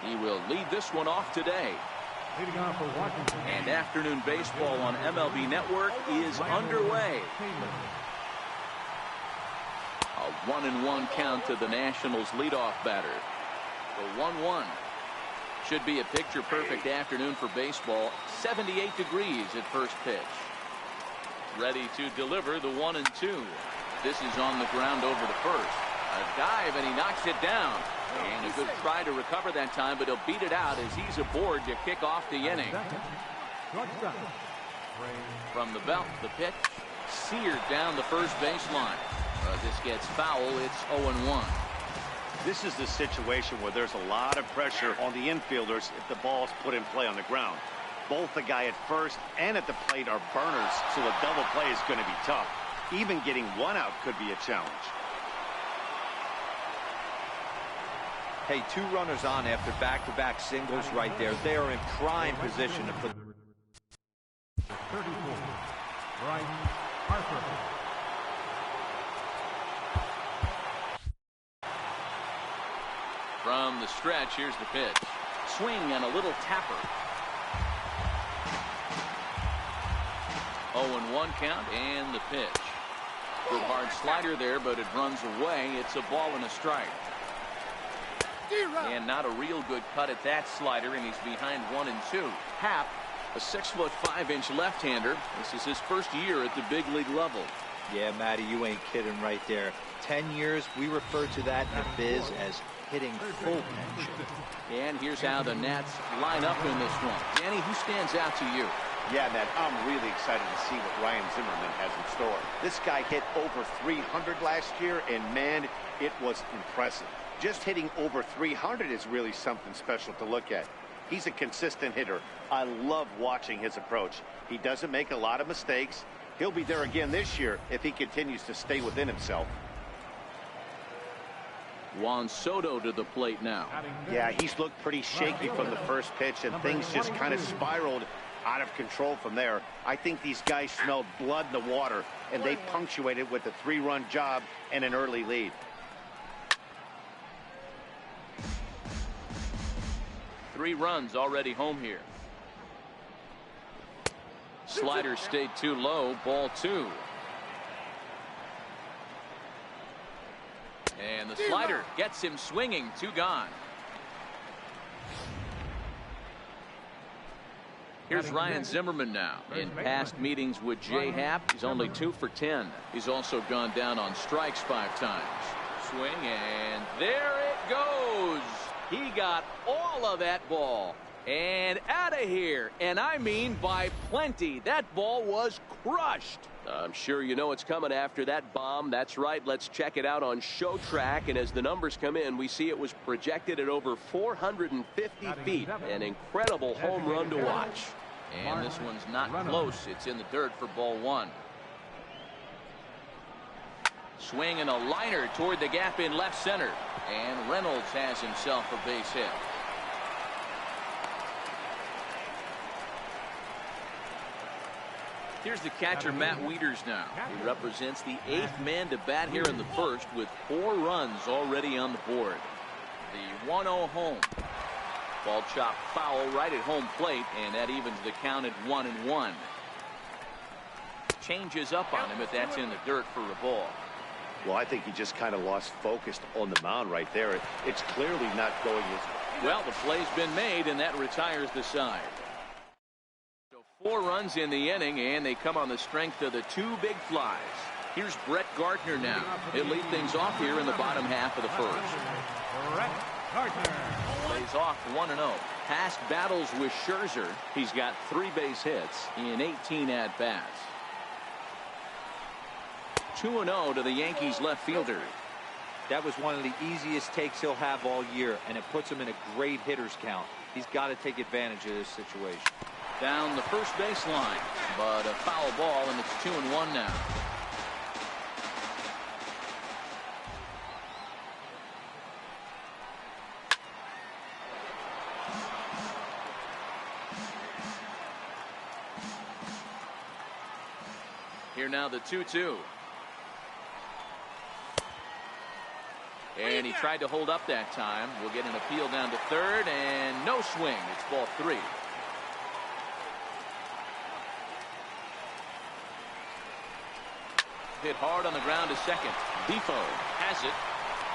He will lead this one off today. Leading off for Washington. And afternoon baseball on MLB Network is underway. A 1-1 count to the Nationals leadoff batter. The 1-1. Should be a picture-perfect afternoon for baseball. 78 degrees at first pitch. Ready to deliver the 1-2. This is on the ground over the first. A dive, and he knocks it down. And a good try to recover that time, but he'll beat it out as he's aboard to kick off the inning. From the belt, the pitch seared down the first baseline. This gets foul. It's 0-1. This is the situation where there's a lot of pressure on the infielders if the ball's put in play on the ground. Both the guy at first and at the plate are burners, so the double play is going to be tough. Even getting one out could be a challenge. Hey, 2 runners on after back-to-back singles right there. They are in prime position to put. 34, Bryce Harper. From the stretch, here's the pitch. Swing and a little tapper. 0-1 count and the pitch. Good hard slider there, but it runs away. It's a ball and a strike. And not a real good cut at that slider, and he's behind 1-2. Happ, a 6'5" left-hander. This is his first year at the big league level. Yeah, Matty, you ain't kidding right there. 10 years, we refer to that in the biz as hitting full pension. And here's how the Nats line up in this one. Danny, who stands out to you? Yeah, Matt, I'm really excited to see what Ryan Zimmerman has in store. This guy hit over 300 last year, and man, it was impressive. Just hitting over 300 is really something special to look at. He's a consistent hitter. I love watching his approach. He doesn't make a lot of mistakes. He'll be there again this year if he continues to stay within himself. Juan Soto to the plate now. Yeah, he's looked pretty shaky from the first pitch, and things just kind of spiraled out of control from there. I think these guys smelled blood in the water, and they punctuated with a 3-run job and an early lead. Three runs already home here. Slider stayed too low. Ball 2. And the slider gets him swinging. 2 gone. Here's Ryan Zimmerman now. In past meetings with Jay Happ, he's only 2 for 10. He's also gone down on strikes 5 times. Swing, and there it goes. He got all of that ball and out of here, and I mean by plenty. That ball was crushed. I'm sure you know it's coming after that bomb. That's right. Let's check it out on Show Track, and as the numbers come in, we see it was projected at over 450 feet. An incredible home run to watch. And this one's not close. It's in the dirt for ball 1. Swing and a liner toward the gap in left center. And Reynolds has himself a base hit. Here's the catcher, Matt Wieters now. He represents the 8th man to bat here in the first with 4 runs already on the board. The 1-0 home. Ball chopped foul right at home plate, and that evens the count at 1-1. Changes up on him if that's in the dirt for a ball. Well, I think he just kind of lost focus on the mound right there. It's clearly not going as well. The play's been made, and that retires the side. So 4 runs in the inning, and they come on the strength of the 2 big flies. Here's Brett Gardner now. He'll lead things off here in the bottom half of the first. Brett Gardner plays off 1-0. Past battles with Scherzer, he's got 3 base hits in 18 at-bats. 2-0 to the Yankees left fielder. That was one of the easiest takes he'll have all year, and it puts him in a great hitter's count. He's got to take advantage of this situation. Down the first baseline, but a foul ball, and it's 2-1 now. Here now the 2-2. And he tried to hold up that time. We'll get an appeal down to third, and No swing. It's ball 3. Hit hard on the ground to second. Defoe has it,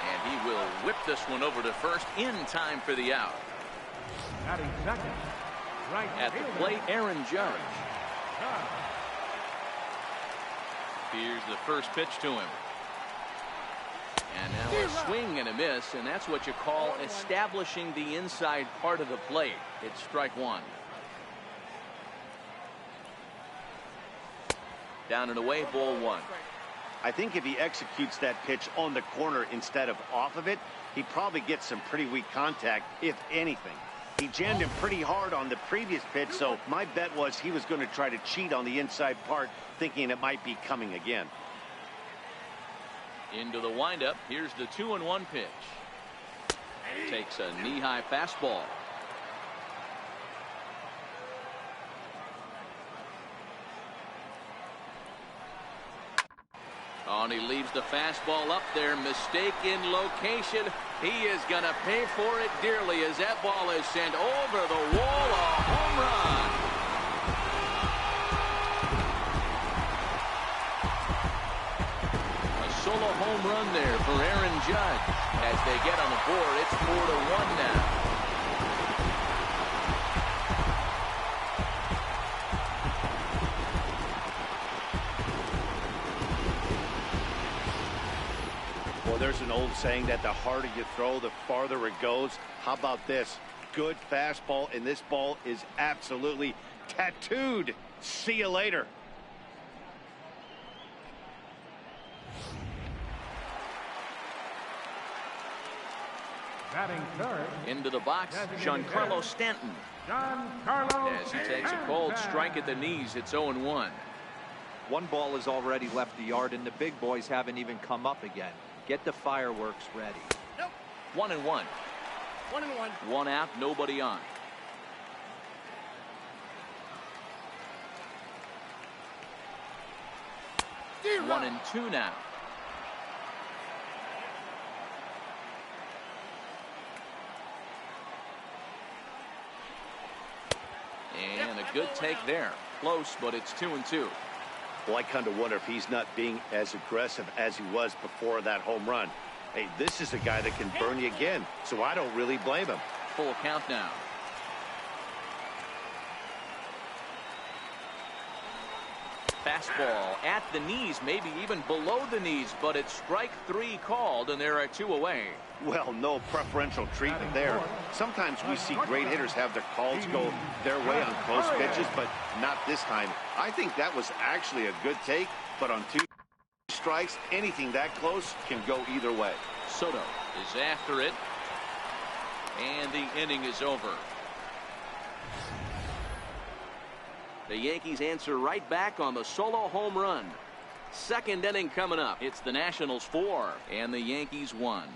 and he will whip this one over to first in time for the out. Batting second, right At the fielder, plate, Aaron Judge. Judge. Here's the first pitch to him. And now a swing and a miss, and that's what you call establishing the inside part of the plate. It's strike 1. Down and away, ball 1. I think if he executes that pitch on the corner instead of off of it, he probably gets some pretty weak contact, if anything. He jammed him pretty hard on the previous pitch, so my bet was he was going to try to cheat on the inside part, thinking it might be coming again. Into the windup. Here's the 2-1 pitch. Takes a knee-high fastball. Oh, and he leaves the fastball up there. Mistake in location. He is going to pay for it dearly as that ball is sent over the wall. A home run. A solo home run there for Aaron Judge. As they get on the board, it's 4-1 now. Well, there's an old saying that the harder you throw, the farther it goes. How about this? Good fastball, and this ball is absolutely tattooed. See you later. Batting third, Into the box, Giancarlo Stanton. Giancarlo As he takes a cold strike at the knees, it's 0-1. One ball has already left the yard, and the big boys haven't even come up again. Get the fireworks ready. 1-1. 1-1. One out, nobody on. Zero. 1-2 now. And a good take there. Close, but it's 2-2. Well, I kind of wonder if he's not being as aggressive as he was before that home run. Hey, this is a guy that can burn you again, so I don't really blame him. Full count now. Fastball at the knees, maybe even below the knees, but it's strike 3 called, and there are 2 away. Well, no preferential treatment there. Sometimes we see great hitters have their calls go their way on close pitches, but not this time. I think that was actually a good take, but on 2 strikes, anything that close can go either way. Soto is after it, and the inning is over. The Yankees answer right back on the solo home run. Second inning coming up. It's the Nationals 4 and the Yankees 1.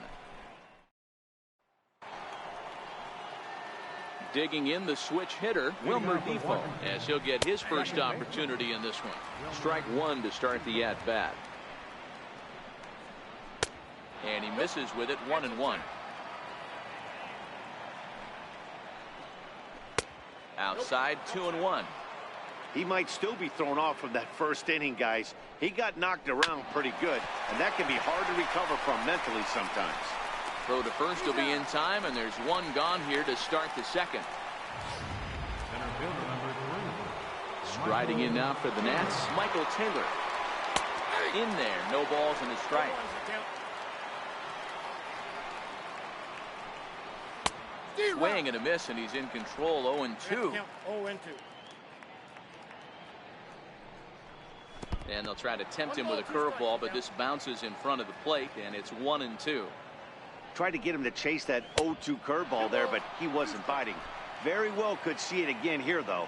Digging in the switch hitter, Wilmer Defoe, as he'll get his first opportunity in this one. Strike 1 to start the at-bat. And he misses with it, 1-1. Outside, 2-1. He might still be thrown off from that first inning, guys. He got knocked around pretty good, and that can be hard to recover from mentally sometimes. Throw to first will be in time, and there's 1 gone here to start the second. center fielder number 3. Striding in now for the Nats, Michael Taylor. In there, no balls and a strike. Swing and a miss, and he's in control, 0-2. 0-2. And they'll try to tempt him with a curveball, but this bounces in front of the plate, and it's 1-2. Tried to get him to chase that 0-2 curveball there, but he wasn't biting. Very well could see it again here, though.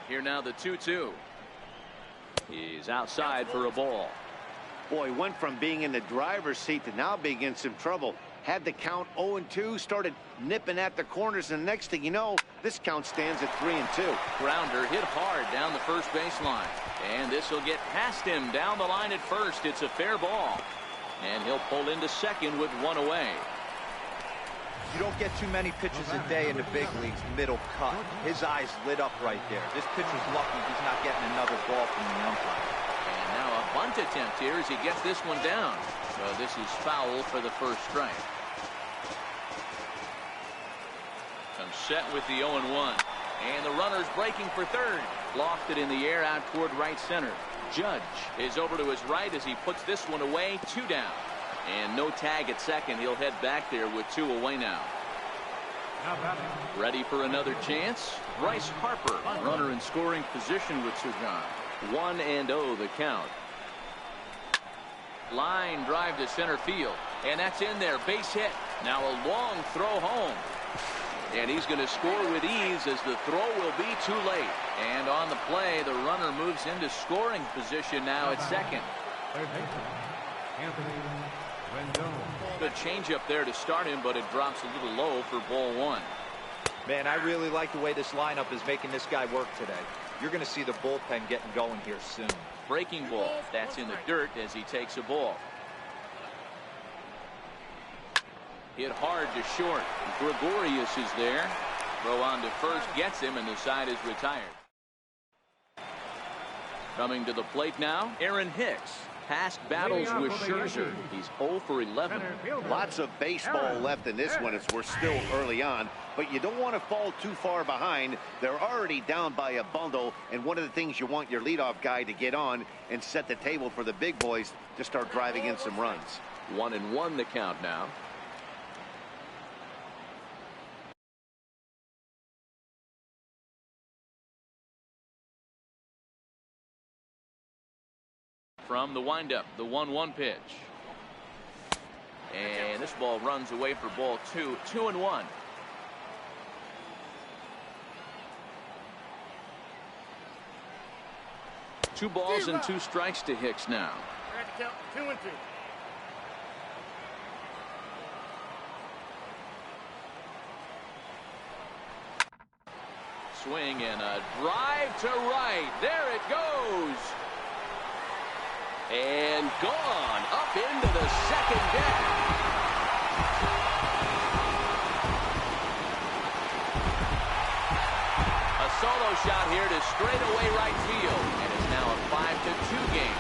Here now the 2-2. He's outside for a ball. Boy, he went from being in the driver's seat to now being in some trouble. Had the count 0-2, started nipping at the corners, and the next thing you know, this count stands at 3-2. Grounder hit hard down the first baseline. And this will get past him down the line at first. It's a fair ball. And he'll pull into second with 1 away. You don't get too many pitches a day in the big leagues, middle cut. His eyes lit up right there. This pitcher's lucky he's not getting another ball from the umpire. And now a bunt attempt here as he gets this one down. So this is foul for the first strike. Comes set with the 0-1. And the runner's breaking for third. Lofted in the air out toward right center. Judge is over to his right as he puts this one away. 2 down. And no tag at second. He'll head back there with 2 away now. Ready for another chance. Bryce Harper, runner in scoring position with 2 gone. 1-0 the count. Line drive to center field. And that's in there. Base hit. Now a long throw home. And he's going to score with ease as the throw will be too late. And on the play, the runner moves into scoring position now at second. Good changeup there to start him, but it drops a little low for ball 1. Man, I really like the way this lineup is making this guy work today. You're going to see the bullpen getting going here soon. Breaking ball. That's in the dirt as he takes a ball. Hit hard to short. Gregorius is there. Throw on to first gets him, and the side is retired. Coming to the plate now, Aaron Hicks. Past battles with Scherzer. He's 0 for 11. Lots of baseball left in this one as we're still early on, but you don't want to fall too far behind. They're already down by a bundle, and one of the things you want your leadoff guy to get on and set the table for the big boys to start driving in some runs. 1-1 the count now. From the windup, the 1-1 pitch. And this ball runs away for ball 2. 2-1. Two balls and 2 strikes to Hicks now. 2-2. Swing and a drive to right. There it goes. And gone up into the second deck. A solo shot here to straightaway right field. And it's now a 5-2 game.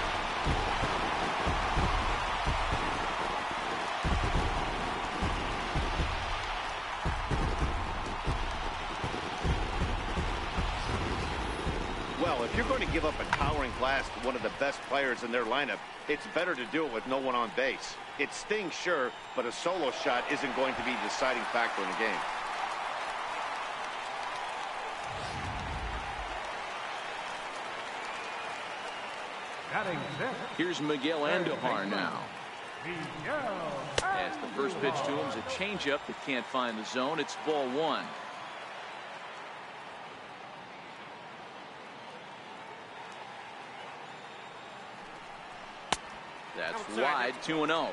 Well, if you're going to give up a towering blast to one of the best players in their lineup, it's better to do it with no one on base. It stings, sure, but a solo shot isn't going to be the deciding factor in the game. Here's Miguel Andujar now. As the first pitch to him is a changeup that can't find the zone. It's ball 1. That's wide. 2-0.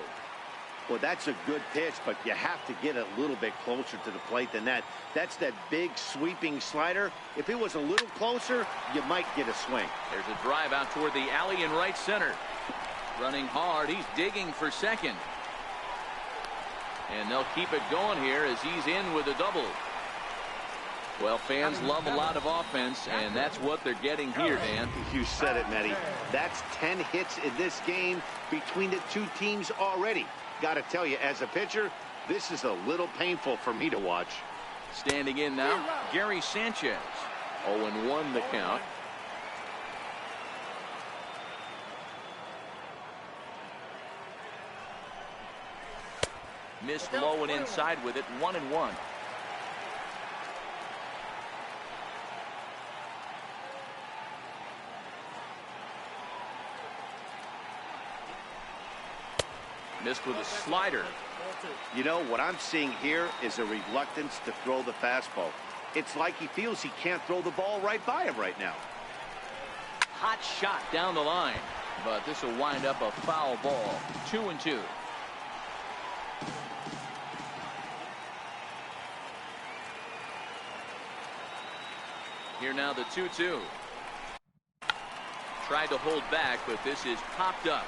Well, that's a good pitch, but you have to get a little bit closer to the plate than that. That's that big sweeping slider. If it was a little closer, you might get a swing. There's a drive out toward the alley in right center. Running hard. He's digging for second. And they'll keep it going here as he's in with a double. Well, fans love a lot of offense, and that's what they're getting here, Dan. You said it, Matty. That's 10 hits in this game between the two teams already. Got to tell you, as a pitcher, this is a little painful for me to watch. Standing in now, Gary Sanchez. 0-1 the count. Missed low and inside with it. 1-1. Missed with a slider. You know, what I'm seeing here is a reluctance to throw the fastball. It's like he feels he can't throw the ball right by him right now. Hot shot down the line, but this will wind up a foul ball. 2-2. Here now the 2-2. Tried to hold back, but this is popped up.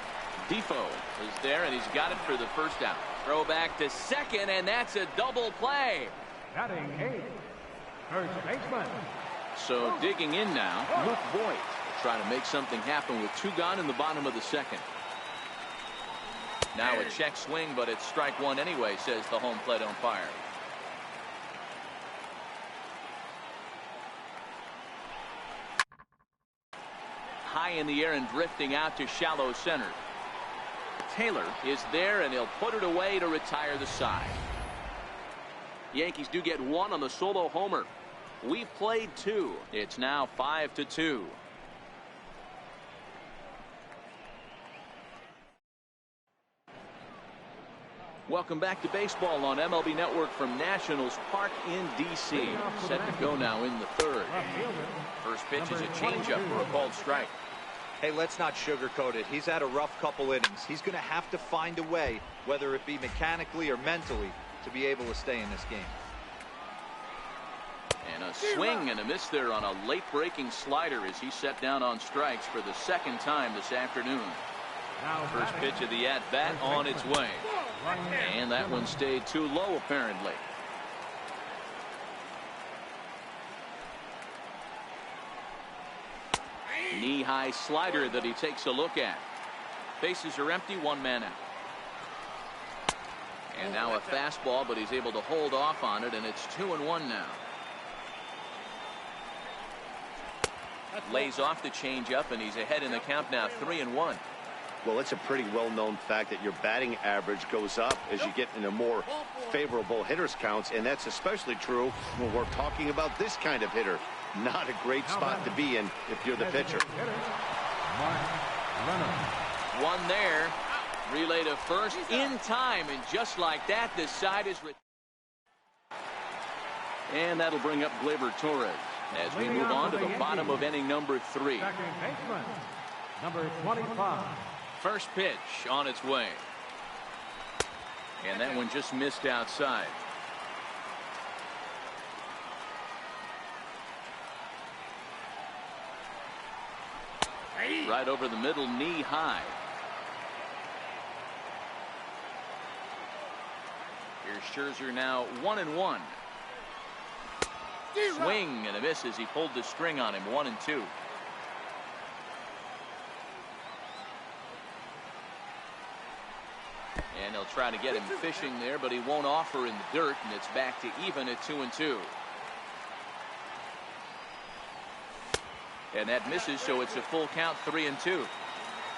Defoe is there, and he's got it for the first down. Throw back to second, and that's a double play. Batting 8, first baseman. So digging in now, Luke Voigt trying to make something happen with 2 gone in the bottom of the second. Now a check swing, but it's strike 1 anyway, says the home plate umpire. High in the air and drifting out to shallow center. Taylor is there, and he'll put it away to retire the side. Yankees do get 1 on the solo homer. We've played 2. It's now 5-2. Welcome back to baseball on MLB Network from Nationals Park in D.C. Set to go now in the 3rd. First pitch is a changeup for a called strike. Hey, let's not sugarcoat it. He's had a rough couple innings. He's going to have to find a way, whether it be mechanically or mentally, to be able to stay in this game. And a swing and a miss there on a late-breaking slider as he set down on strikes for the 2nd time this afternoon. First pitch of the at-bat on its way. And that one stayed too low, apparently. Knee-high slider that he takes a look at. Bases are empty, 1 man out. And now a fastball, but he's able to hold off on it, and it's 2-1 now. Lays off the changeup, and he's ahead in the count now, 3-1. Well, it's a pretty well-known fact that your batting average goes up as you get into more favorable hitters counts, and that's especially true when we're talking about this kind of hitter. Not a great spot to be in if you're the pitcher. One there. Relay to first in time, and just like that, this side is... And that'll bring up Gleyber Torres as we move on to the bottom of inning number 3. Second baseman, number 25. First pitch on its way. And that one just missed outside. Right over the middle, knee high. Here's Scherzer now 1-1. Swing and a miss as he pulled the string on him, 1-2. And he'll try to get him fishing there, but he won't offer in the dirt, and it's back to even at 2-2. And that misses, so it's a full count, 3-2.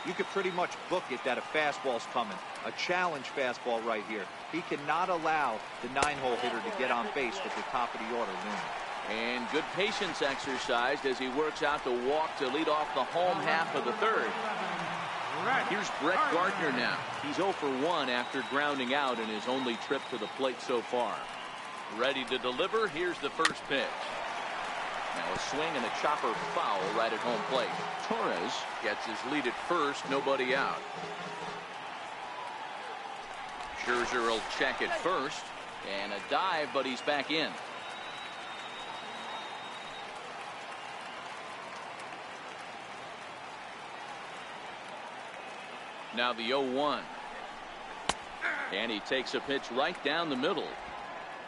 You could pretty much book it that a fastball's coming. A challenge fastball right here. He cannot allow the 9-hole hitter to get on base with the top of the order looming. And good patience exercised as he works out the walk to lead off the home half of the 3rd. Here's Brett Gardner now. He's 0 for 1 after grounding out in his only trip to the plate so far. Ready to deliver. Here's the first pitch. Now a swing and a chopper foul right at home plate. Torres gets his lead at first, nobody out. Scherzer will check at first, and a dive, but he's back in. Now the 0-1. And he takes a pitch right down the middle.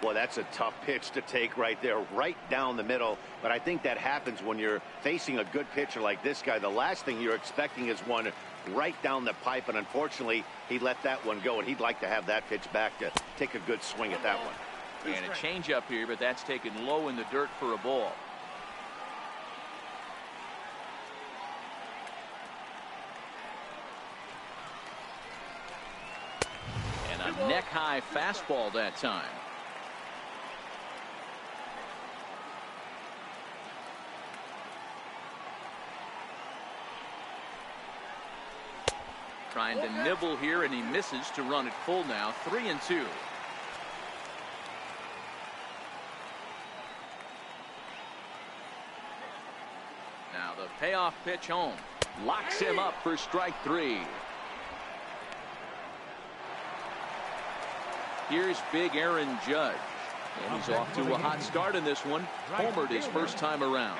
Well, that's a tough pitch to take right there, right down the middle. But I think that happens when you're facing a good pitcher like this guy. The last thing you're expecting is one right down the pipe, and unfortunately, he let that one go, and he'd like to have that pitch back to take a good swing at that one. And a changeup here, but that's taken low in the dirt for a ball. And a neck-high fastball that time. Trying to nibble here, and he misses to run it full now, 3-2. Now the payoff pitch home. Locks him up for strike 3. Here's big Aaron Judge. And he's off to a hot start in this one. Homered his first time around.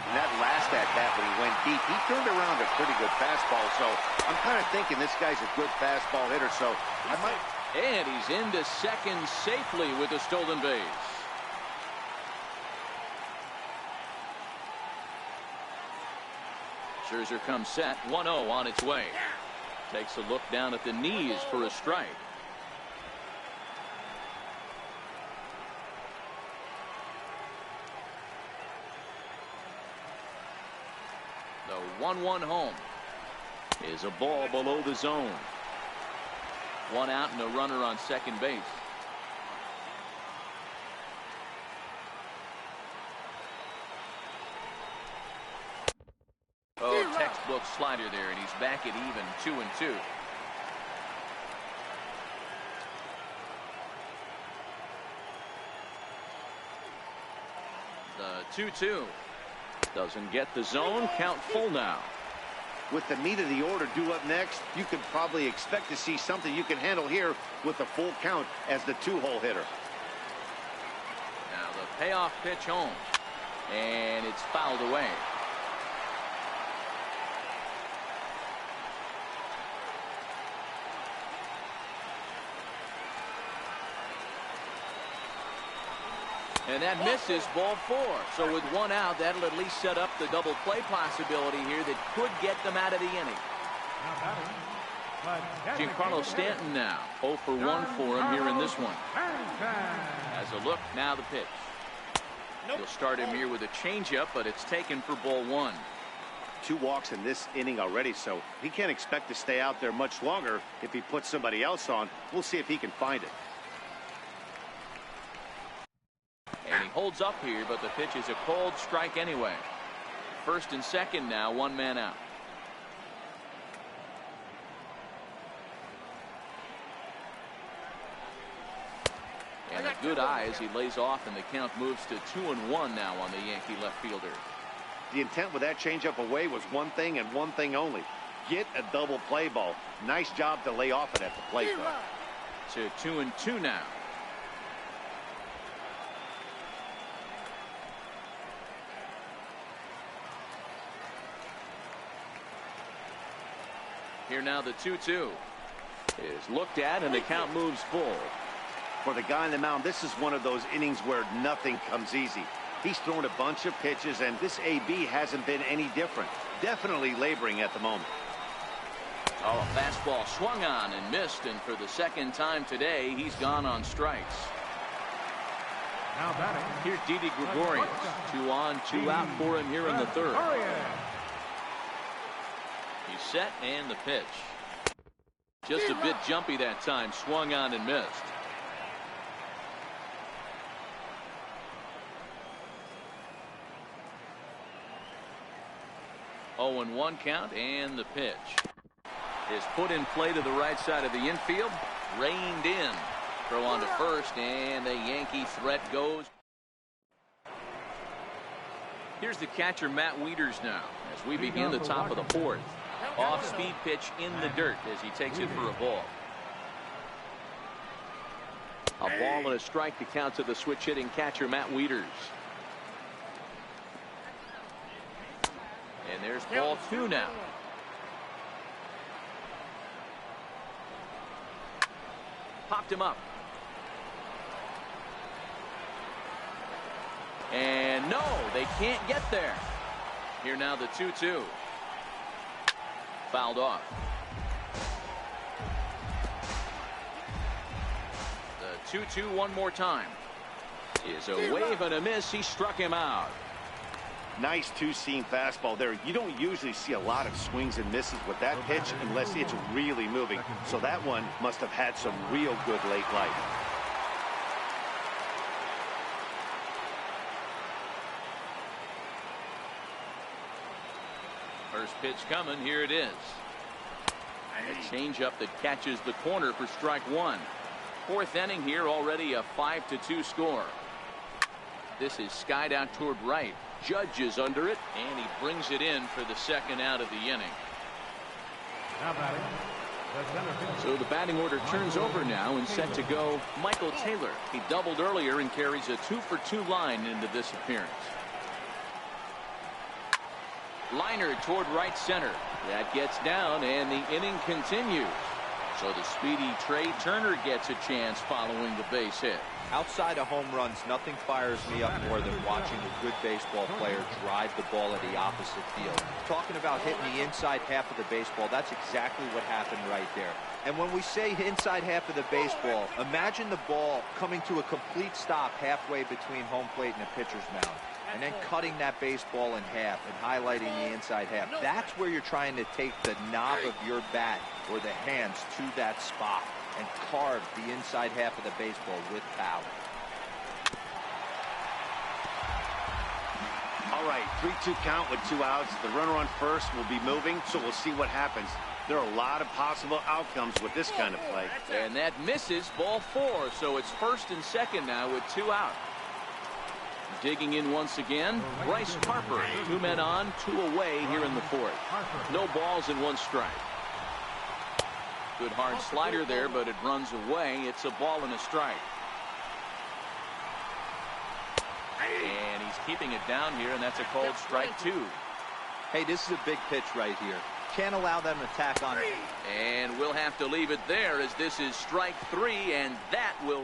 And that last at bat when he went deep, he turned around a pretty good fastball, so I'm kind of thinking this guy's a good fastball hitter, so I might... And he's into second safely with a stolen base. Scherzer comes set, 1-0 on its way. Takes a look down at the knees for a strike. The 1-1 home is a ball below the zone. One out and a runner on second base. Oh, textbook slider there, and he's back at even 2-2. The 2-2 doesn't get the zone. Count full now. With the meat of the order due up next, you can probably expect to see something you can handle here with the full count as the two-hole hitter. Now the payoff pitch home, and it's fouled away. And that misses, ball 4. So with one out, that'll at least set up the double play possibility here that could get them out of the inning. Giancarlo Stanton now 0 for 1 for him here in this one. As a look, now the pitch. He'll start him here with a changeup, but it's taken for ball 1. 2 walks in this inning already, so he can't expect to stay out there much longer. If he puts somebody else on, we'll see if he can find it. And he holds up here, but the pitch is a cold strike anyway. First and second now, 1 man out. And a good eye as he lays off, and the count moves to 2-1 now on the Yankee left fielder. The intent with that changeup away was one thing and one thing only. Get a double play ball. Nice job to lay off it at the plate, though. To 2-2 now. Here now the 2-2 is looked at, and the count moves full. For the guy on the mound, this is one of those innings where nothing comes easy. He's thrown a bunch of pitches, and this AB hasn't been any different. Definitely laboring at the moment. Oh, a fastball swung on and missed, and for the second time today, he's gone on strikes. Now batting. Here's Didi Gregorius. 2 on, 2 out for him here in the third. He's set, and the pitch. Just a bit jumpy that time. Swung on and missed. Oh, and 1 count, and the pitch is put in play to the right side of the infield. Reined in. Throw on to first, and the Yankee threat goes. Here's the catcher, Matt Wieters, now as we begin the top of the 4th. Off-speed pitch in the dirt as he takes it for a ball. A ball and a strike to count to the switch-hitting catcher, Matt Wieters. And there's ball 2 now. Popped him up. And no, they can't get there. Here now the 2-2. Fouled off. The 2-2 one more time. Is a wave and a miss. He struck him out. Nice two-seam fastball there. You don't usually see a lot of swings and misses with that pitch unless it's really moving. So that one must have had some real good late life. First pitch coming. Here it is. A changeup that catches the corner for strike 1. 4th inning here, already a 5-2 score. This is skied out toward right. Judge is under it, and he brings it in for the second out of the inning. So the batting order turns over now, and set to go Michael Taylor. He doubled earlier and carries a 2-for-2 line into this appearance. Liner toward right center. That gets down, and the inning continues. So the speedy Trey Turner gets a chance following the base hit. Outside of home runs, nothing fires me up more than watching a good baseball player drive the ball at the opposite field. Talking about hitting the inside half of the baseball, that's exactly what happened right there. And when we say inside half of the baseball, imagine the ball coming to a complete stop halfway between home plate and the pitcher's mound, and then cutting that baseball in half and highlighting the inside half. That's where you're trying to take the knob of your bat or the hands to that spot and carve the inside half of the baseball with power. All right, 3-2 count with 2 outs. The runner on first will be moving, so we'll see what happens. There are a lot of possible outcomes with this kind of play. And that misses, ball 4, so it's first and second now with 2 out. Digging in once again, Bryce Harper. 2 men on, 2 away here in the 4th. No balls and 1 strike. Good hard slider there, but it runs away. It's a ball and a strike. And he's keeping it down here, and that's a called strike 2. Hey, this is a big pitch right here. Can't allow them to tack on it. And we'll have to leave it there, as this is strike 3, and that will...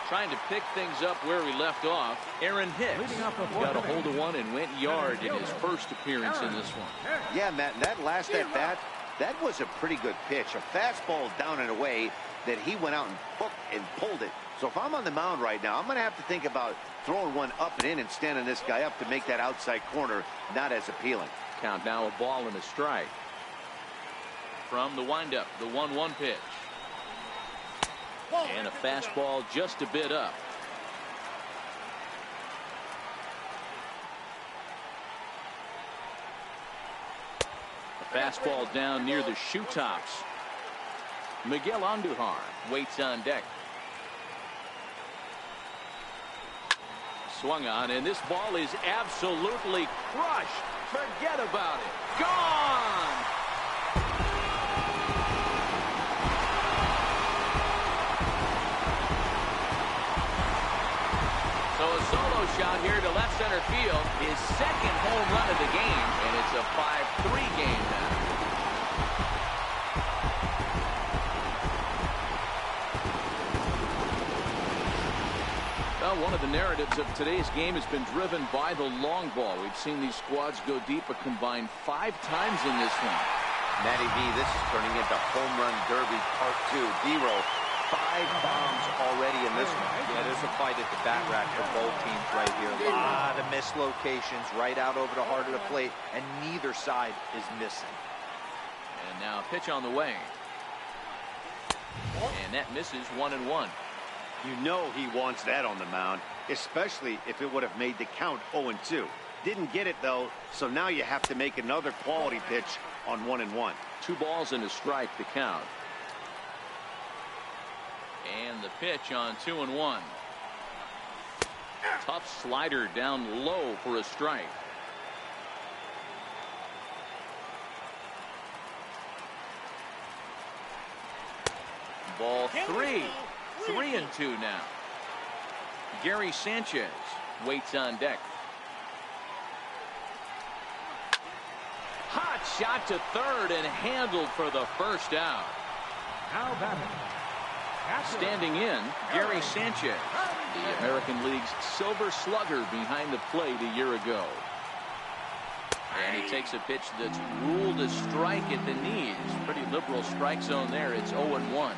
Trying to pick things up where we left off, Aaron Hicks got a hold of one and went yard in his first appearance in this one. Yeah, Matt, that last at bat, that was a pretty good pitch. A fastball down and away that he went out and hooked and pulled it. So if I'm on the mound right now, I'm going to have to think about throwing one up and in and standing this guy up to make that outside corner not as appealing. Count now, a ball and a strike. From the windup, the 1-1 pitch. And a fastball just a bit up. A fastball down near the shoe tops. Miguel Andujar waits on deck. Swung on, and this ball is absolutely crushed. Forget about it. Gone! So a solo shot here to left center field, his second home run of the game, and it's a 5-3 game now. Well, one of the narratives of today's game has been driven by the long ball. We've seen these squads go deep a combined 5 times in this one. Matty B, this is turning into home run derby part 2. D-Roll, 5 bombs already in this one. Yeah, there's a fight at the bat rack for both teams right here. A lot of mislocations right out over the heart of the plate, and neither side is missing. And now a pitch on the way. And that misses 1-1. You know he wants that on the mound, especially if it would have made the count 0-2. Didn't get it, though, so now you have to make another quality pitch on 1-1. 2 balls and a strike to count. And the pitch on 2-1. Tough slider down low for a strike. Ball 3. 3-2 now. Gary Sanchez waits on deck. Hot shot to third and handled for the first out. Now batting. Standing in, Gary Sanchez, the American League's silver slugger behind the plate a year ago. And he takes a pitch that's ruled a strike at the knees. Pretty liberal strike zone there. It's 0-1.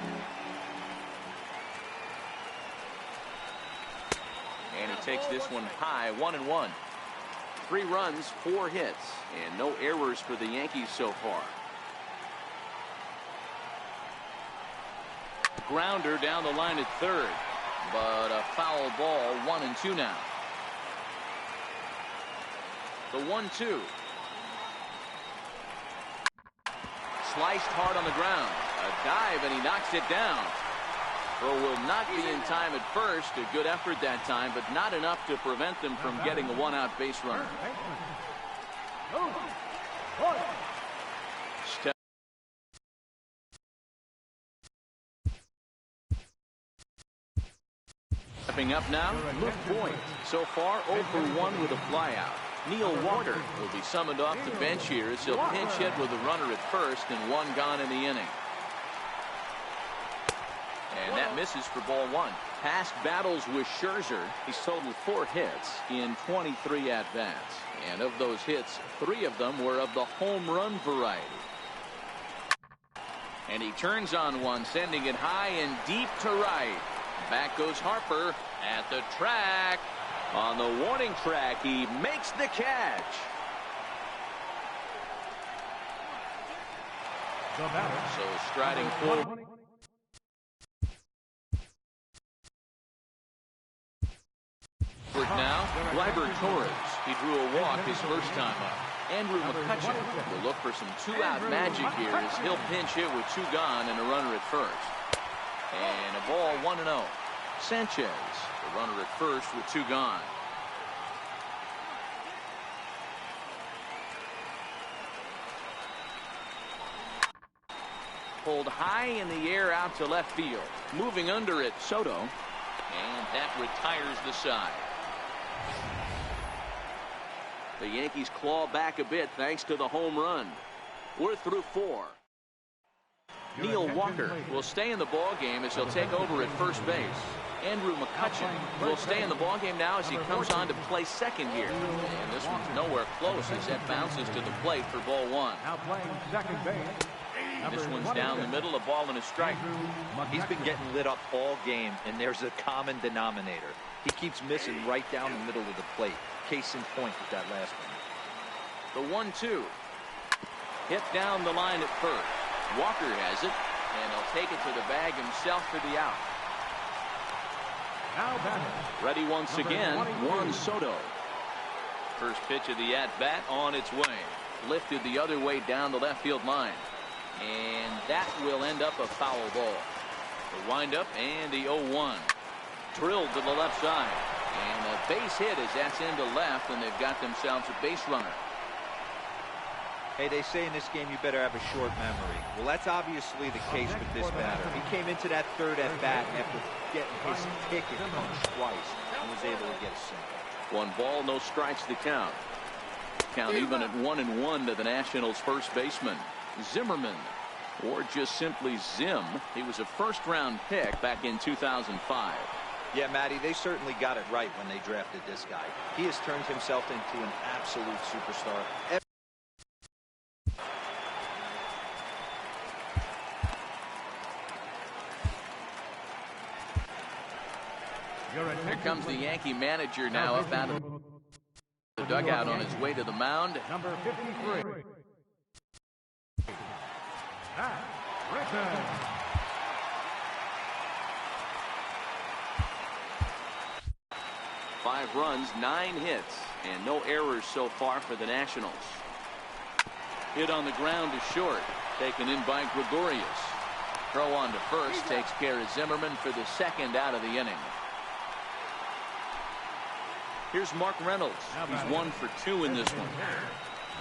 And he takes this one high, 1-1. 3 runs, 4 hits, and no errors for the Yankees so far. Grounder down the line at third, but a foul ball, 1-2 now. The 1-2. Sliced hard on the ground. A dive, and he knocks it down. Throw will not be in time at first. A good effort that time, but not enough to prevent them from getting a 1-out base runner. Stepping up now, Luke Boyd. So far, 0 for 1 with a flyout. Neil Walker will be summoned off the bench here as he'll pinch hit with a runner at first and one gone in the inning. And that misses for ball one. Past battles with Scherzer, he's totaled 4 hits in 23 at-bats. And of those hits, 3 of them were of the home run variety. And he turns on one, sending it high and deep to right. Back goes Harper at the track. On the warning track, he makes the catch. So striding forward. Now, Gleyber Torres. He drew a walk his first time up. Andrew McCutcheon will look for some 2-out magic here as he'll pinch hit with 2 gone and a runner at first. And a ball 1-0. Sanchez, the runner at first with 2 gone. Pulled high in the air out to left field. Moving under it, Soto. And that retires the side. The Yankees claw back a bit thanks to the home run. We're through 4. Neil Walker will stay in the ballgame as he'll take over at first base. Andrew McCutcheon will stay in the ballgame now as he comes on to play second here. And this one's nowhere close as that bounces to the plate for ball 1. Now playing second base. This one's down the middle, a ball and a strike. He's been getting lit up all game, and there's a common denominator. He keeps missing right down the middle of the plate. Case in point with that last one. The 1-2. Hit down the line at first. Walker has it, and he'll take it to the bag himself for the out. Now batting. Ready once again, Juan Soto. First pitch of the at-bat on its way. Lifted the other way down the left field line. And that will end up a foul ball. The windup and the 0-1. Drilled to the left side. And a base hit as that's into left, and they've got themselves a base runner. Hey, they say in this game you better have a short memory. Well, that's obviously the case with this batter. He came into that third at-bat after getting his ticket punched twice and was able to get a single. 1 ball, no strikes to count. Count even at 1-1 to the Nationals' first baseman, Zimmerman, or just simply Zim. He was a first-round pick back in 2005. Yeah, Matty, they certainly got it right when they drafted this guy. He has turned himself into an absolute superstar. Here comes the Yankee manager now up out of the dugout on his way to the mound. Number 53. Rickson. 5 runs, 9 hits, and no errors so far for the Nationals. Hit on the ground to short, taken in by Gregorius. Throw on to first takes care of Zimmerman for the second out of the inning. Here's Mark Reynolds. He's 1 for 2 in this one.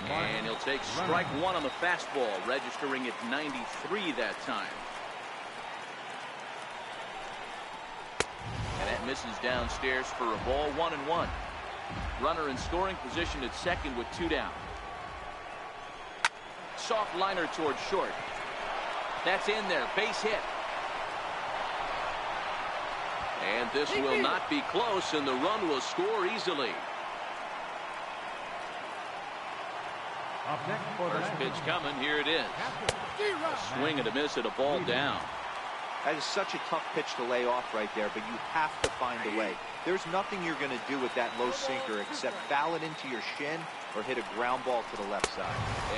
And he'll take strike 1 on the fastball, registering at 93 that time. And that misses downstairs for a ball, 1-1. Runner in scoring position at second with 2 down. Soft liner towards short. That's in there, base hit. And this will not be close, and the run will score easily. First pitch coming, here it is. A swing and a miss at a ball down. That is such a tough pitch to lay off right there, but you have to find a way. There's nothing you're going to do with that low sinker except foul it into your shin or hit a ground ball to the left side.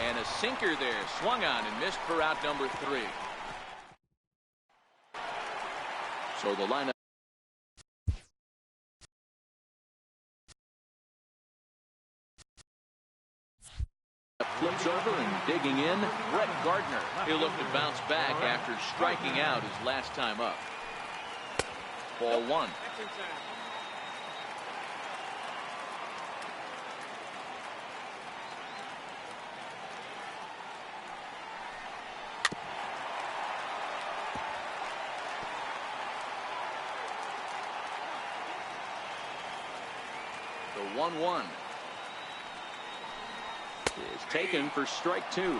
And a sinker there, swung on and missed for out number 3. So the lineup flips over and digging in, Brett Gardner. He'll look to bounce back after striking out his last time up. Ball 1. The 1-1. is taken for strike 2.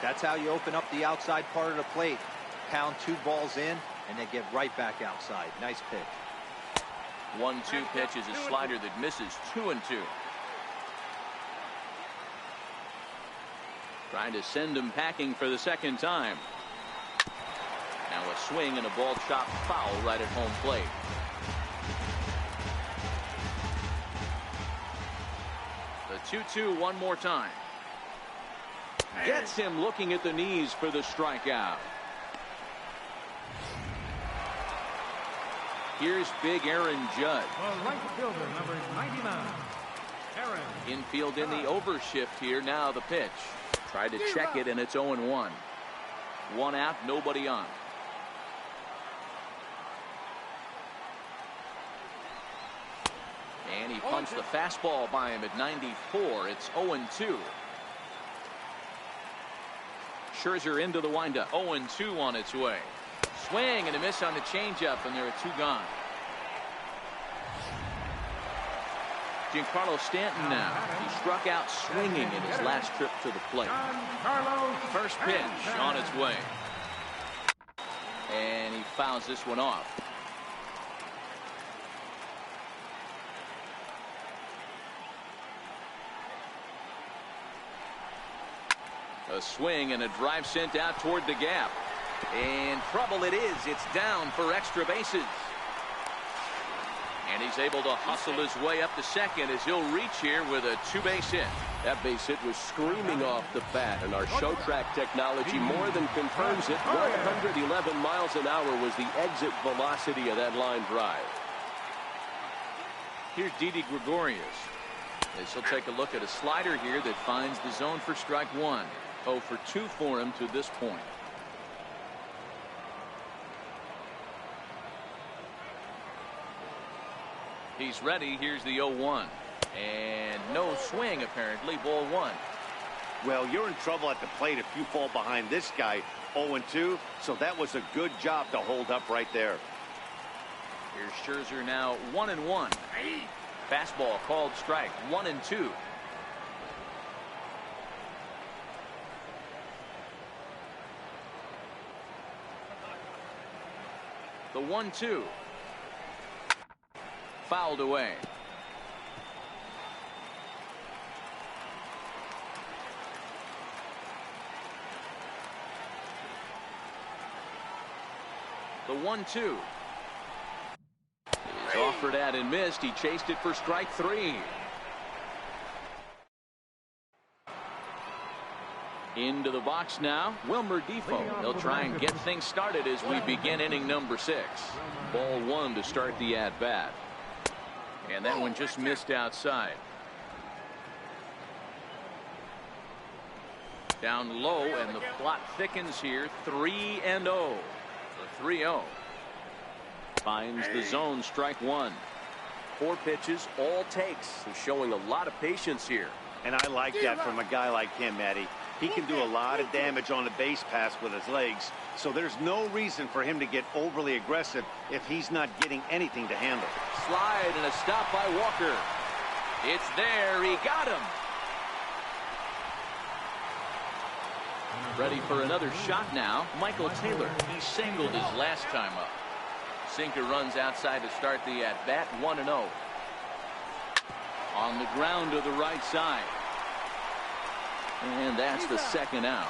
That's how you open up the outside part of the plate. Pound 2 balls in and then get right back outside. Nice pitch. 1-2 pitch is a slider that misses. 2-2. Trying to send him packing for the second time. Now a swing and a ball chopped foul right at home plate. The 2-2 one more time. Gets him looking at the knees for the strikeout. Here's big Aaron Judge. The right fielder, number 99, Aaron. Infield in the overshift here. Now the pitch. Tried to check it, and it's 0-1. 1 out, nobody on. And he punched the fastball by him at 94. It's 0-2. Scherzer into the windup. 0-2 on its way. Swing and a miss on the changeup, and there are 2 gone. Giancarlo Stanton now. He struck out swinging in his last trip to the plate. First pitch on its way. And he fouls this one off. A swing and a drive sent out toward the gap. And trouble it is. It's down for extra bases. And he's able to hustle his way up to second as he'll reach here with a 2-base hit. That base hit was screaming off the bat, and our show track technology more than confirms it. 111 miles an hour was the exit velocity of that line drive. Here's Didi Gregorius as he'll take a look at a slider here that finds the zone for strike 1. 0 for 2 for him to this point. He's ready. Here's the 0-1. And no swing, apparently. Ball 1. Well, you're in trouble at the plate if you fall behind this guy. 0-2. So that was a good job to hold up right there. Here's Scherzer now 1-1. Fastball called strike. 1-2. The 1-2. Fouled away. The 1-2 is offered at and missed. He chased it for strike 3. Into the box now, Wilmer Defoe. They'll try and get things started as we begin inning number 6. Ball 1 to start the at-bat. And that one just missed outside. Down low, and the plot thickens here. 3-0. The 3-0. Finds the zone, strike 1. 4 pitches, all takes. He's showing a lot of patience here. And I like that from a guy like him, Matty. He can do a lot of damage on the base pass with his legs, so there's no reason for him to get overly aggressive if he's not getting anything to handle. Slide and a stop by Walker. It's there. He got him. Ready for another shot now. Michael Taylor. He singled his last time up. Sinker runs outside to start the at-bat. 1-0. On the ground to the right side. And that's the second out.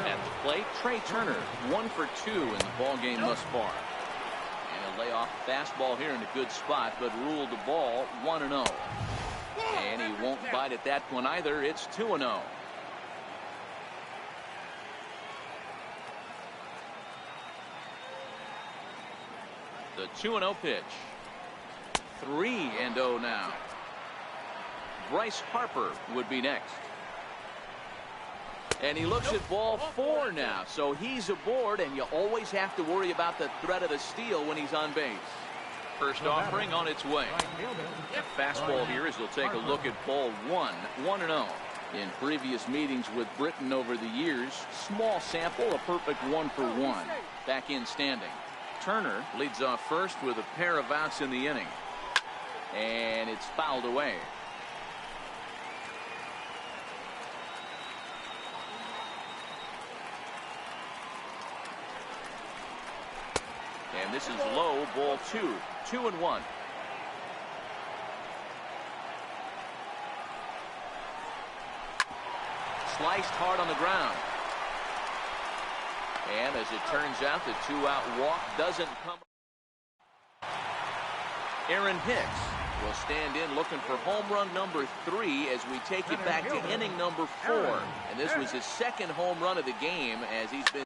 At the plate, Trey Turner, 1 for 2 in the ball game thus far. And he'll lay off the fastball here in a good spot, but ruled the ball 1-0. And he won't bite at that one either. It's 2-0. The 2-0 pitch. 3-0 now. Bryce Harper would be next. And he looks at ball 4 now. So he's aboard, and you always have to worry about the threat of the steal when he's on base. First offering on its way. Fastball here as he'll take a look at ball 1. 1-0. In previous meetings with Britton over the years, small sample, a perfect 1 for 1. Back in standing. Turner leads off first with a pair of outs in the inning. And it's fouled away. And this is low, ball 2. 2-1. Sliced hard on the ground. And as it turns out, the 2-out walk doesn't come. Aaron Hicks will stand in looking for home run number 3 as we take it back to inning number 4. And this was his second home run of the game as he's been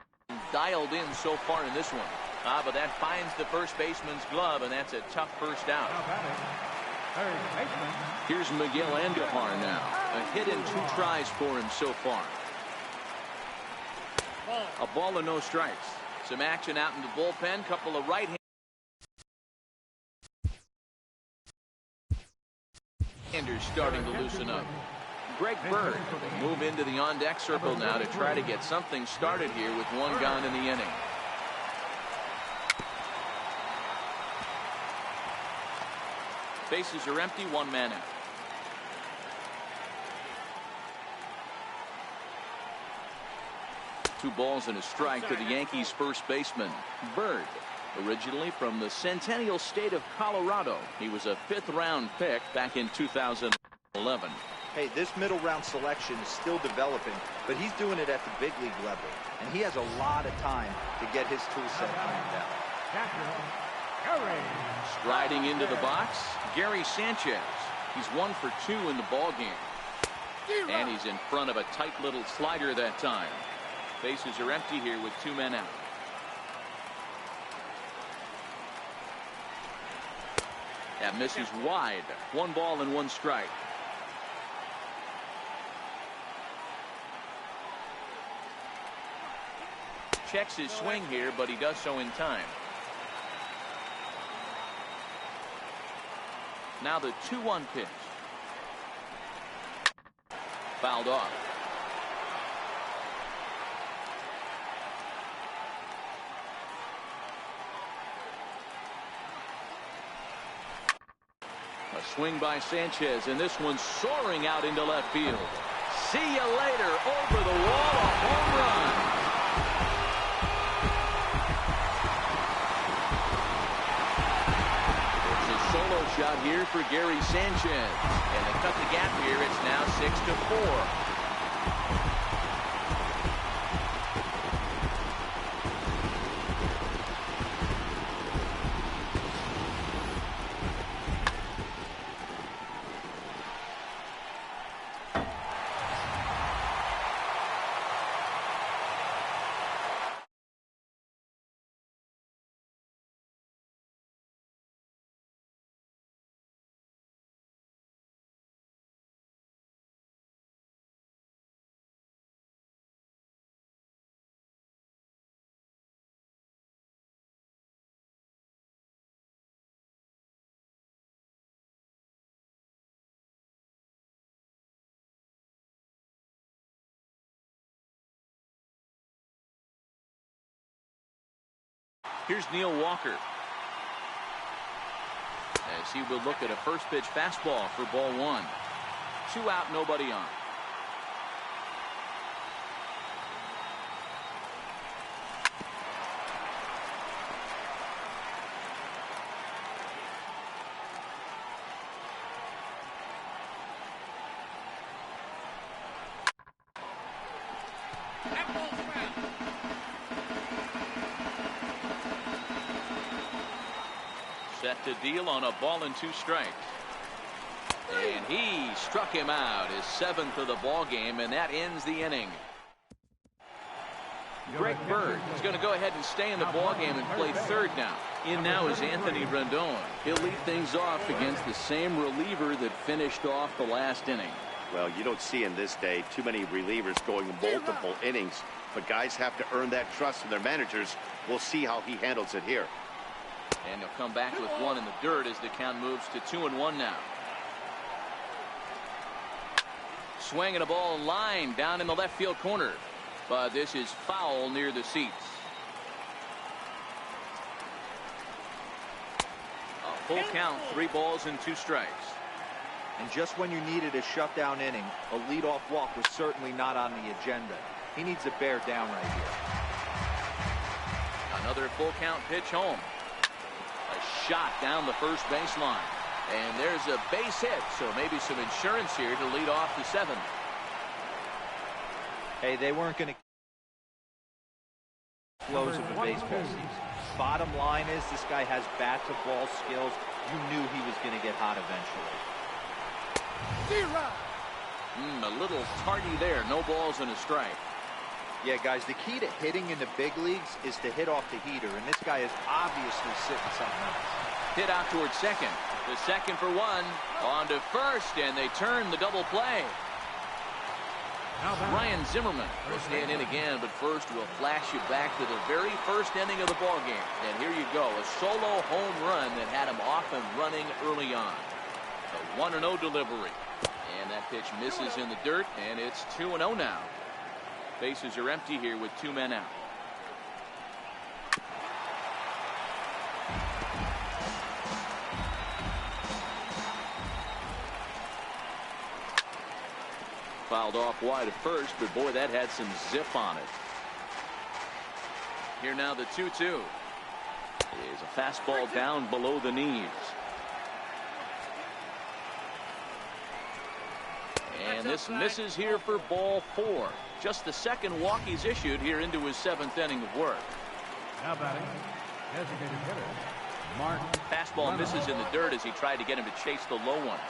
dialed in so far in this one. But that finds the first baseman's glove, and that's a tough first out. Here's Miguel Andujar now. A hit in 2 tries for him so far. A ball and no strikes. Some action out in the bullpen. Couple of right-handers starting to loosen up. Greg Bird will move into the on-deck circle now to try to get something started here with 1 gone in the inning. Bases are empty, 1 man out. Two balls and a strike to the Yankees first baseman, Bird. Originally from the Centennial State of Colorado. He was a 5th-round pick back in 2011. Hey, this middle round selection is still developing, but he's doing it at the big league level. And he has a lot of time to get his tool set ironed out. Striding into the box, Gary Sanchez. He's 1 for 2 in the ball game. And he's in front of a tight little slider that time. Bases are empty here with 2 men out. That misses wide. 1 ball and 1 strike. Checks his swing here, but he does so in time. Now the 2-1 pitch. Fouled off. A swing by Sanchez, and this one's soaring out into left field. See you later. Over the wall, a home run. It's a solo shot here for Gary Sanchez. And they cut the gap here. It's now 6-4. Here's Neil Walker. As he will look at a first pitch fastball for ball 1. 2 out, nobody on. Set to deal on a ball and 2 strikes. And he struck him out, his 7th of the ball game, and that ends the inning. Greg Bird is going to go ahead and stay in the ball game and play third now. In now is Anthony Rendon. He'll lead things off against the same reliever that finished off the last inning. Well, you don't see in this day too many relievers going multiple innings, but guys have to earn that trust from their managers. We'll see how he handles it here. And he'll come back with 1 in the dirt as the count moves to 2-1 now. Swinging a ball line down in the left field corner. But this is foul near the seats. A Full count, 3 balls and 2 strikes. And just when you needed a shutdown inning, a leadoff walk was certainly not on the agenda. He needs to bear down right here. Another full count pitch home. A shot down the first baseline. And there's a base hit, so maybe some insurance here to lead off the 7th. Hey, they weren't going to flows of the baseball season. Bottom line is this guy has bat-to-ball skills. You knew he was going to get hot eventually. A little tardy there. No balls and a strike. Yeah, guys, the key to hitting in the big leagues is to hit off the heater, and this guy is obviously sitting something else. Hit out towards second. The second for 1. On to first, and they turn the double play. Ryan Zimmerman will stand in again, but first we'll flash you back to the very first inning of the ballgame. And here you go, a solo home run that had him off and running early on. A 1-0 delivery. And that pitch misses in the dirt, and it's 2-0 now. Bases are empty here with 2 men out. Fouled off wide at first, but boy, that had some zip on it. Here now the 2-2. Is a fastball down below the knees. And this misses here for ball 4. Just the second walk he's issued here into his 7th inning of work. Now batting, designated hitter, Mark. Fastball misses in the dirt as he tried to get him to chase the low one.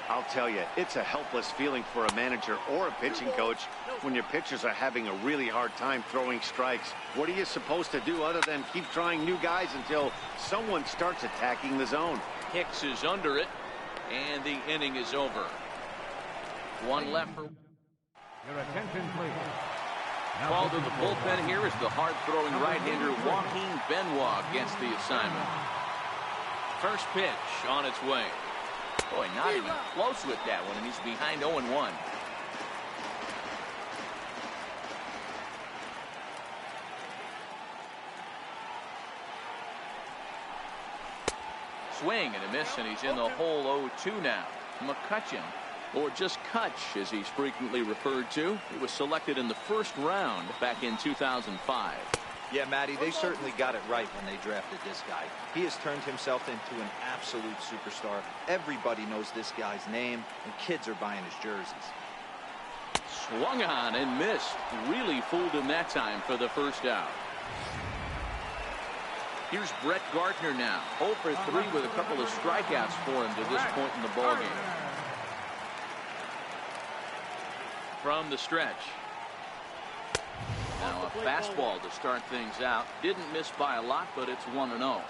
I'll tell you, it's a helpless feeling for a manager or a pitching coach when your pitchers are having a really hard time throwing strikes. What are you supposed to do other than keep trying new guys until someone starts attacking the zone? Hicks is under it, and the inning is over. 1 left for... Your attention, please. Called to the bullpen here is the hard-throwing right-hander Joaquin Benoit gets the assignment. First pitch on its way. Boy, not even close with that one, and he's behind 0-1. Swing and a miss, and he's in the hole 0-2 now. McCutcheon, or just Kutch as he's frequently referred to. He was selected in the first round back in 2005. Yeah, Matty, they certainly got it right when they drafted this guy. He has turned himself into an absolute superstar. Everybody knows this guy's name, and kids are buying his jerseys. Swung on and missed. Really fooled him that time for the first out. Here's Brett Gardner now. 0 for 3 with a couple of strikeouts for him to this point in the ballgame. From the stretch. Now a fastball to start things out. Didn't miss by a lot, but it's 1-0.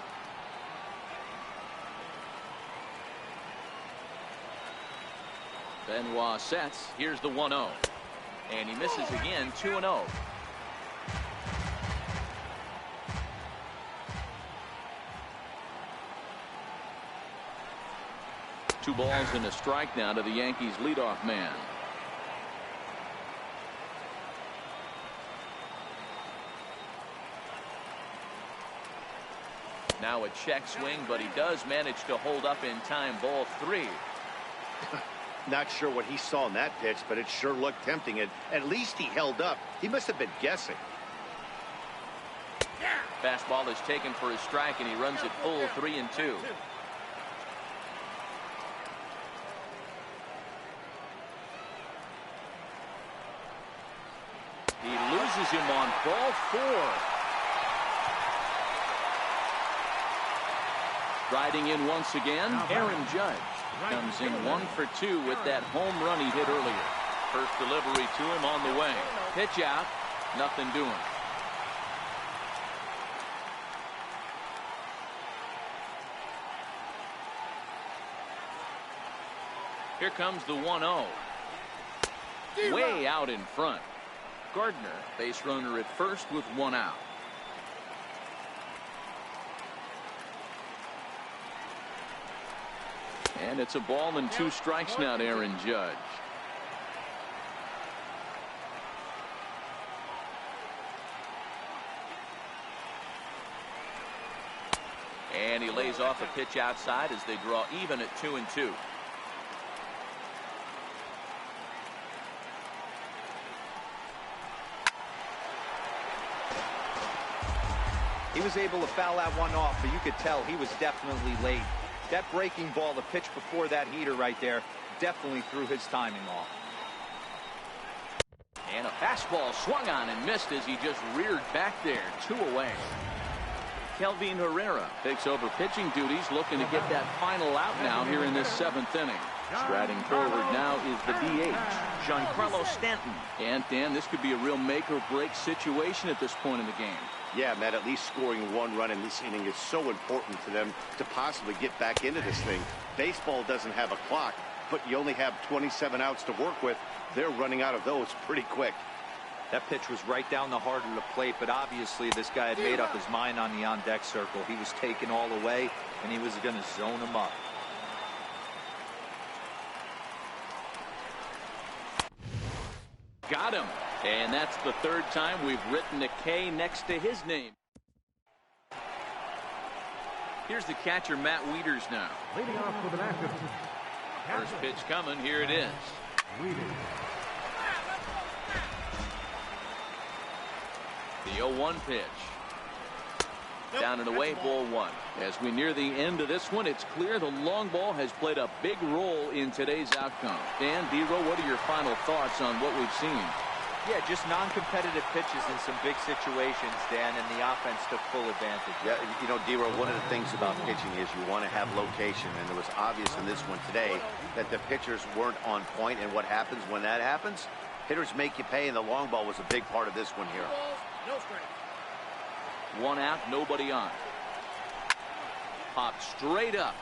Benoit sets. Here's the 1-0. And he misses again, 2-0. Two balls and a strike now to the Yankees leadoff man. Now a check swing, but he does manage to hold up in time. Ball 3. Not sure what he saw in that pitch, but it sure looked tempting. At least he held up. He must have been guessing. Fastball is taken for a strike, and he runs it full 3-2. He loses him on ball 4. Riding in once again, Aaron Judge comes in 1 for 2 with that home run he hit earlier. First delivery to him on the way. Pitch out, nothing doing. Here comes the 1-0. Way out in front. Gardner, base runner at first with 1 out. And it's a ball and 2 strikes now to Aaron Judge. And And he lays off a pitch outside as they draw even at 2-2. He was able to foul that one off, but you could tell he was definitely late. That breaking ball, the pitch before that heater right there, definitely threw his timing off. And a fastball swung on and missed as he just reared back there. 2 away. Kelvin Herrera takes over pitching duties, looking to get that final out now here in this 7th inning. Striding forward now is the DH, Giancarlo Stanton. And Dan, this could be a real make or break situation at this point in the game. Yeah, Matt, at least scoring 1 run in this inning is so important to them to possibly get back into this thing. Baseball doesn't have a clock, but you only have 27 outs to work with. They're running out of those pretty quick. That pitch was right down the heart of the plate, but obviously this guy had made up his mind on the on-deck circle. He was taken all away, and he was going to zone him up. Got him. And that's the 3rd time we've written a K next to his name. Here's the catcher, Matt Wieters, now. Leading off with an active. First pitch coming. Here it is. The 0-1 pitch. Down and away, ball 1. As we near the end of this one, it's clear the long ball has played a big role in today's outcome. Dan, D-Row, what are your final thoughts on what we've seen? Yeah, just non-competitive pitches in some big situations, Dan, and the offense took full advantage. Yeah, you know, D-Row, one of the things about pitching is you want to have location, and it was obvious in this one today that the pitchers weren't on point, and what happens when that happens? Hitters make you pay, and the long ball was a big part of this one here. 1 out, nobody on. Popped straight up.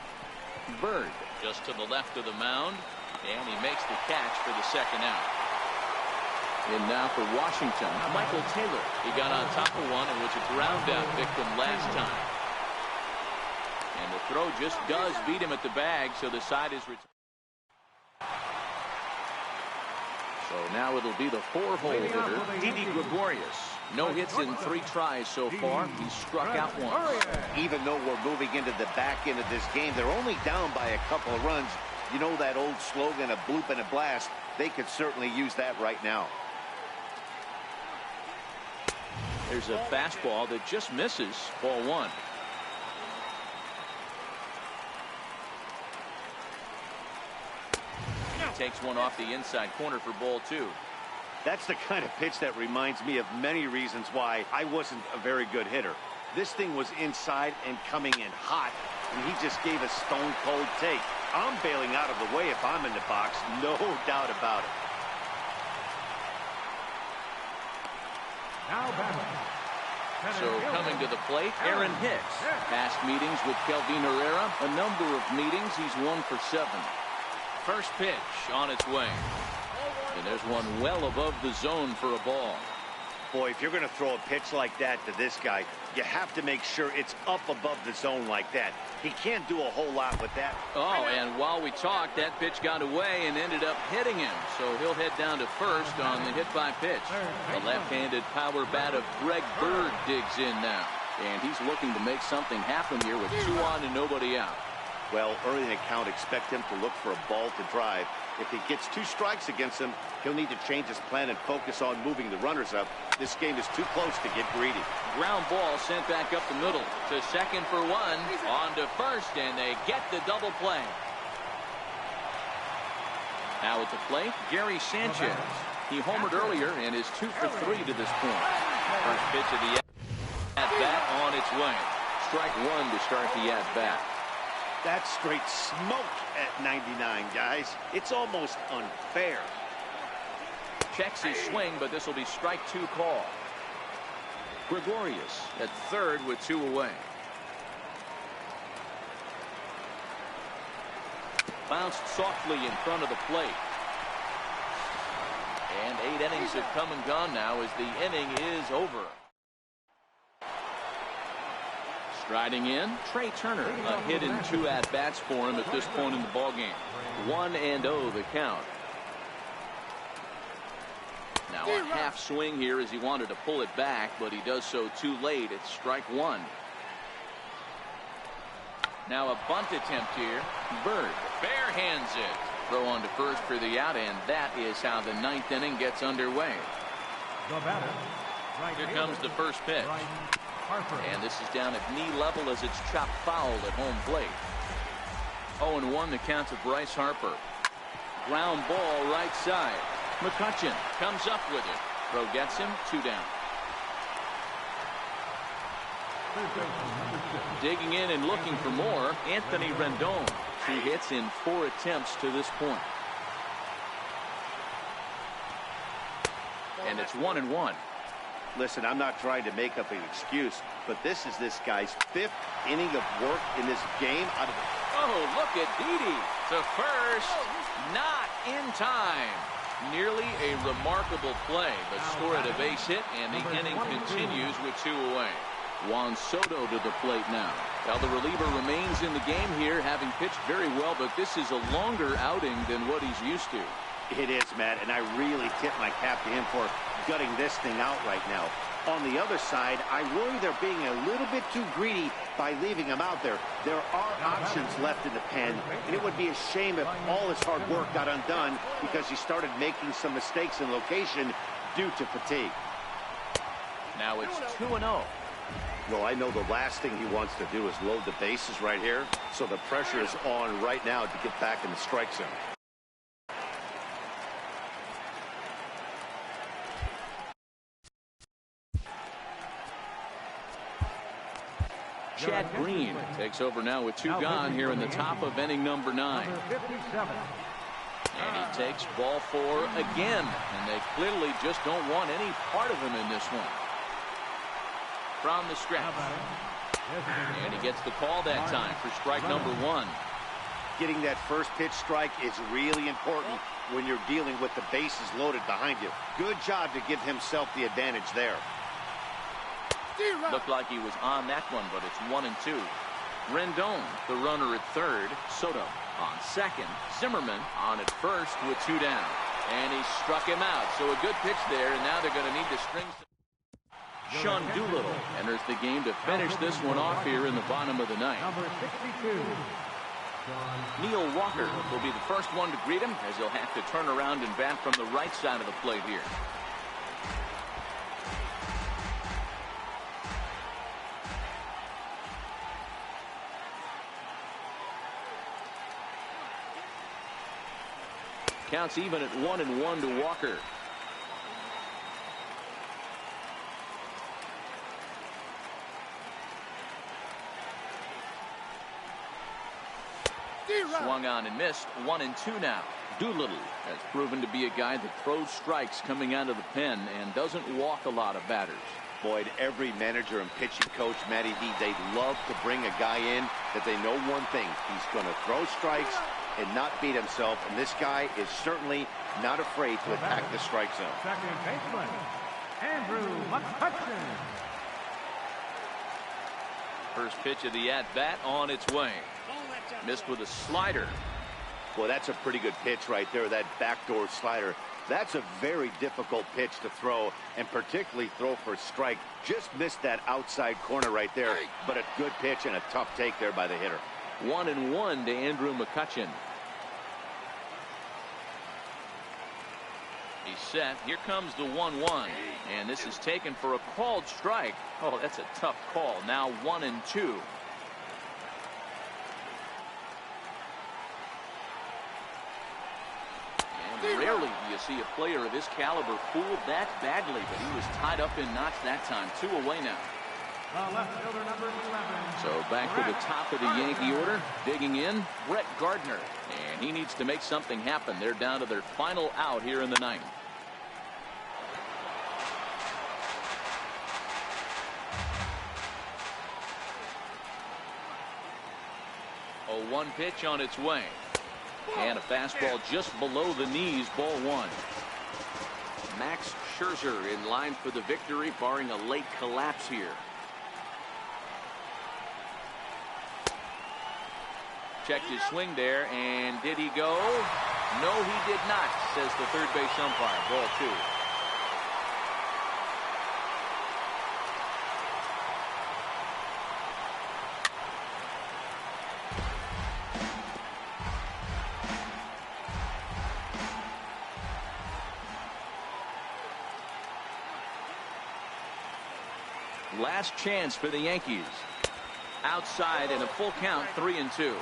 Bird just to the left of the mound, and he makes the catch for the 2nd out. And now for Washington, Michael Taylor. He got on top of one and was a ground out victim last time. And the throw just does beat him at the bag, so the side is returned. So now it'll be the 4-hole hitter, Didi Gregorius. No hits in 3 tries so far. He's struck out once. Even though we're moving into the back end of this game, they're only down by a couple of runs. You know that old slogan, a bloop and a blast? They could certainly use that right now. There's a fastball that just misses. Ball 1. He takes one off the inside corner for ball 2. That's the kind of pitch that reminds me of many reasons why I wasn't a very good hitter. This thing was inside and coming in hot, and he just gave a stone-cold take. I'm bailing out of the way if I'm in the box, no doubt about it. Now batting. So coming to the plate, Aaron Hicks. Past meetings with Kelvin Herrera, a number of meetings. He's 1 for 7. First pitch on its way. And there's one well above the zone for a ball. Boy, if you're going to throw a pitch like that to this guy, you have to make sure it's up above the zone like that. He can't do a whole lot with that. Oh, and while we talked, that pitch got away and ended up hitting him. So he'll head down to first on the hit by pitch. The left-handed power bat of Greg Bird digs in now. And he's looking to make something happen here with 2 on and nobody out. Well, early in the count, expect him to look for a ball to drive. If he gets 2 strikes against him, he'll need to change his plan and focus on moving the runners up. This game is too close to get greedy. Ground ball sent back up the middle to second for 1. On to first, and they get the double play. Now at the plate, Gary Sanchez. He homered earlier and is 2 for 3 to this point. First pitch of the at-bat on its way. Strike 1 to start the at-bat. That's straight smoke at 99, guys. It's almost unfair. Checks his swing, but this will be strike 2 call. Gregorius at third with 2 away. Bounced softly in front of the plate. And 8 innings have come and gone now as the inning is over. Striding in, Trey Turner. A hit in 2 at-bats for him at this point in the ballgame. 1-0 the count. Now a half swing here as he wanted to pull it back, but he does so too late. It's strike 1. Now a bunt attempt here. Bird bare hands it. Throw on to first for the out, and that is how the ninth inning gets underway. The batter, right Here fielder, comes the first pitch. Bryce Harper. And this is down at knee level as it's chopped foul at home plate. 0-1 the count to Bryce Harper. Ground ball right side. McCutchen comes up with it. Throw gets him, 2 down. Third baseman, number 6. Digging in and looking for more, Anthony Rendon. 2 hits in 4 attempts to this point. And it's 1-1. Listen, I'm not trying to make up an excuse, but this is this guy's 5th inning of work in this game. Oh, look at Didi to first. Not in time. Nearly a remarkable play, but scored a base hit, and the inning continues with 2 away. Juan Soto to the plate now. Well, the reliever remains in the game here, having pitched very well, but this is a longer outing than what he's used to. It is, Matt, and I really tip my cap to him for gutting this thing out right now. On the other side, I worry they're being a little bit too greedy by leaving him out there. There are options left in the pen, and it would be a shame if all his hard work got undone because he started making some mistakes in location due to fatigue. Now it's 2-0. Well, I know the last thing he wants to do is load the bases right here, so the pressure is on right now to get back in the strike zone. Chad Green takes over now with 2 gone here in the top of inning number 9. Number 57. And he takes ball 4 again, and they clearly just don't want any part of him in this one. From the stretch. And he gets the call that time for strike number 1. Getting that first pitch strike is really important when you're dealing with the bases loaded behind you. Good job to give himself the advantage there. Looked like he was on that one, but it's 1-2. Rendon, the runner at third. Soto on second. Zimmerman on at first with 2 down. And he struck him out. So a good pitch there, and now they're going to need to string. Sean Doolittle enters the game to finish this one off here in the bottom of the ninth. Number 62. Neil Walker will be the first one to greet him, as he'll have to turn around and bat from the right side of the plate here. Counts even at 1-1 to Walker. Swung on and missed. 1-2 now. Doolittle has proven to be a guy that throws strikes coming out of the pen and doesn't walk a lot of batters. Boyd, every manager and pitching coach, Matty D, they love to bring a guy in that they know one thing. He's going to throw strikes and not beat himself, and this guy is certainly not afraid to attack the strike zone. Second baseman, Andrew McCutchen. First pitch of the at-bat on its way. Missed with a slider. Boy, that's a pretty good pitch right there, that backdoor slider. That's a very difficult pitch to throw, and particularly throw for a strike. Just missed that outside corner right there, but a good pitch and a tough take there by the hitter. 1-1 to Andrew McCutchen. He's set. Here comes the 1-1. And this is taken for a called strike. Oh, that's a tough call. Now 1-2. And rarely do you see a player of his caliber fooled that badly, but he was tied up in knots that time. 2 away now. The left fielder, number 11. So back to the top of the Yankee order. Digging in, Brett Gardner. And he needs to make something happen. They're down to their final out here in the ninth. A 1 pitch on its way. And a fastball just below the knees, ball 1. Max Scherzer in line for the victory, barring a late collapse here. Checked his swing there, and did he go? No, he did not, says the third base umpire. Ball 2. Last chance for the Yankees. Outside and a full count, 3-2.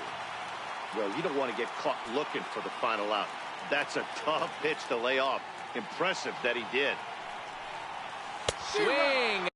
Well, you don't want to get caught looking for the final out. That's a tough pitch to lay off. Impressive that he did. Swing.